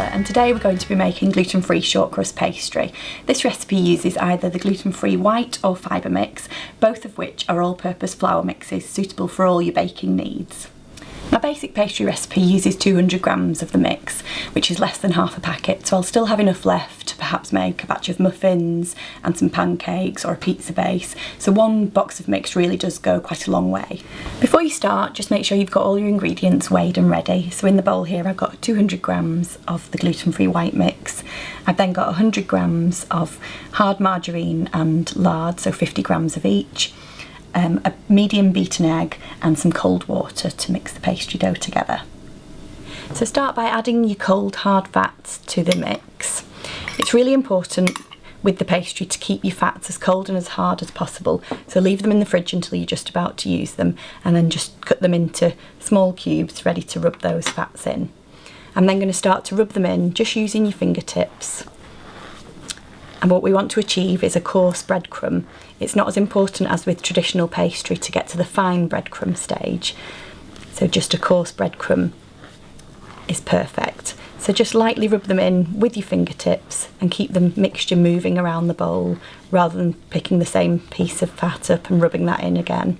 Juvela, and today we're going to be making gluten-free shortcrust pastry. This recipe uses either the gluten-free white or fibre mix, both of which are all-purpose flour mixes suitable for all your baking needs. My basic pastry recipe uses 200 grams of the mix, which is less than half a packet, so I'll still have enough left to perhaps make a batch of muffins and some pancakes or a pizza base, so one box of mix really does go quite a long way. Before you start, just make sure you've got all your ingredients weighed and ready. So in the bowl here I've got 200 grams of the gluten-free white mix. I've then got 100 grams of hard margarine and lard, so 50 grams of each. A medium beaten egg and some cold water to mix the pastry dough together. So start by adding your cold hard fats to the mix. It's really important with the pastry to keep your fats as cold and as hard as possible, so leave them in the fridge until you're just about to use them and then just cut them into small cubes ready to rub those fats in. I'm then going to start to rub them in just using your fingertips. And what we want to achieve is a coarse breadcrumb. It's not as important as with traditional pastry to get to the fine breadcrumb stage. So just a coarse breadcrumb is perfect. So just lightly rub them in with your fingertips and keep the mixture moving around the bowl rather than picking the same piece of fat up and rubbing that in again.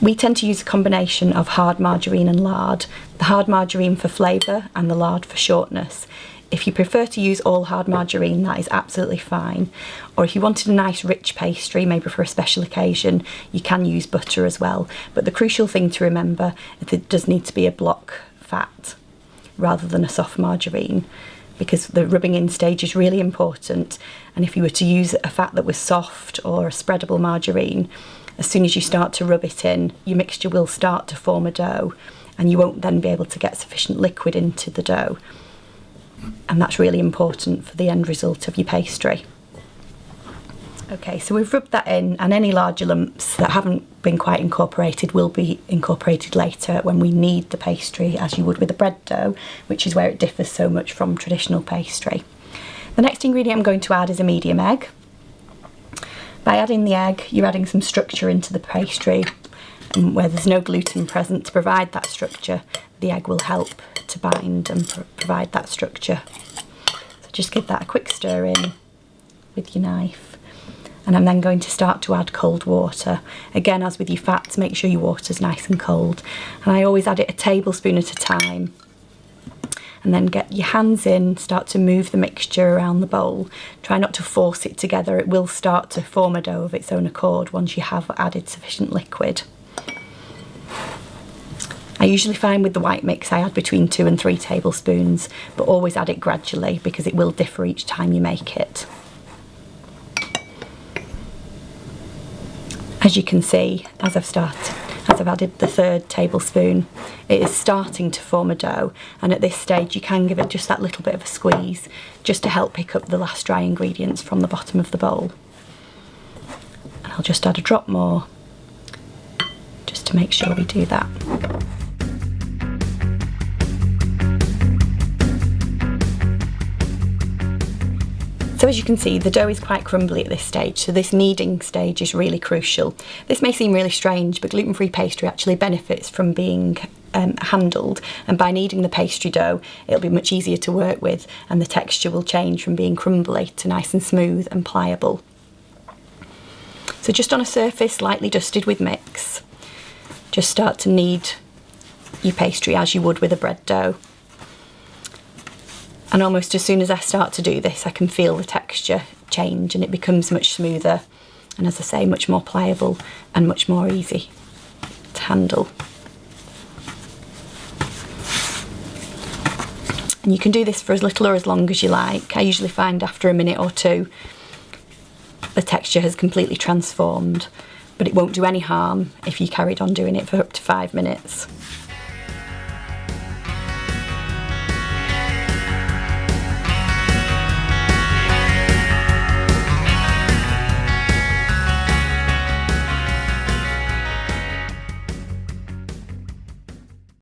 We tend to use a combination of hard margarine and lard, the hard margarine for flavour and the lard for shortness. If you prefer to use all hard margarine, that is absolutely fine. Or if you wanted a nice rich pastry, maybe for a special occasion, you can use butter as well. But the crucial thing to remember is it does need to be a block fat rather than a soft margarine, because the rubbing in stage is really important. And if you were to use a fat that was soft or a spreadable margarine, as soon as you start to rub it in, your mixture will start to form a dough and you won't then be able to get sufficient liquid into the dough. And that's really important for the end result of your pastry. Okay, so we've rubbed that in, and any larger lumps that haven't been quite incorporated will be incorporated later when we knead the pastry, as you would with a bread dough, which is where it differs so much from traditional pastry. The next ingredient I'm going to add is a medium egg. By adding the egg, you're adding some structure into the pastry, and where there's no gluten present to provide that structure, the egg will help to bind and provide that structure. So just give that a quick stir in with your knife, and I'm then going to start to add cold water. Again, as with your fats, make sure your water's nice and cold, and I always add it a tablespoon at a time. And then get your hands in, start to move the mixture around the bowl. Try not to force it together, it will start to form a dough of its own accord once you have added sufficient liquid. I usually find with the white mix I add between 2 and 3 tablespoons, but always add it gradually because it will differ each time you make it. As you can see, as I've added the 3rd tablespoon, it is starting to form a dough, and at this stage you can give it just that little bit of a squeeze just to help pick up the last dry ingredients from the bottom of the bowl. And I'll just add a drop more just to make sure we do that. So as you can see, the dough is quite crumbly at this stage, so this kneading stage is really crucial. This may seem really strange, but gluten-free pastry actually benefits from being handled, and by kneading the pastry dough it'll be much easier to work with, and the texture will change from being crumbly to nice and smooth and pliable. So just on a surface lightly dusted with mix, just start to knead your pastry as you would with a bread dough. And almost as soon as I start to do this, I can feel the texture change and it becomes much smoother, and as I say, much more pliable and much more easy to handle. And you can do this for as little or as long as you like. I usually find after a minute or two the texture has completely transformed, but it won't do any harm if you carried on doing it for up to 5 minutes.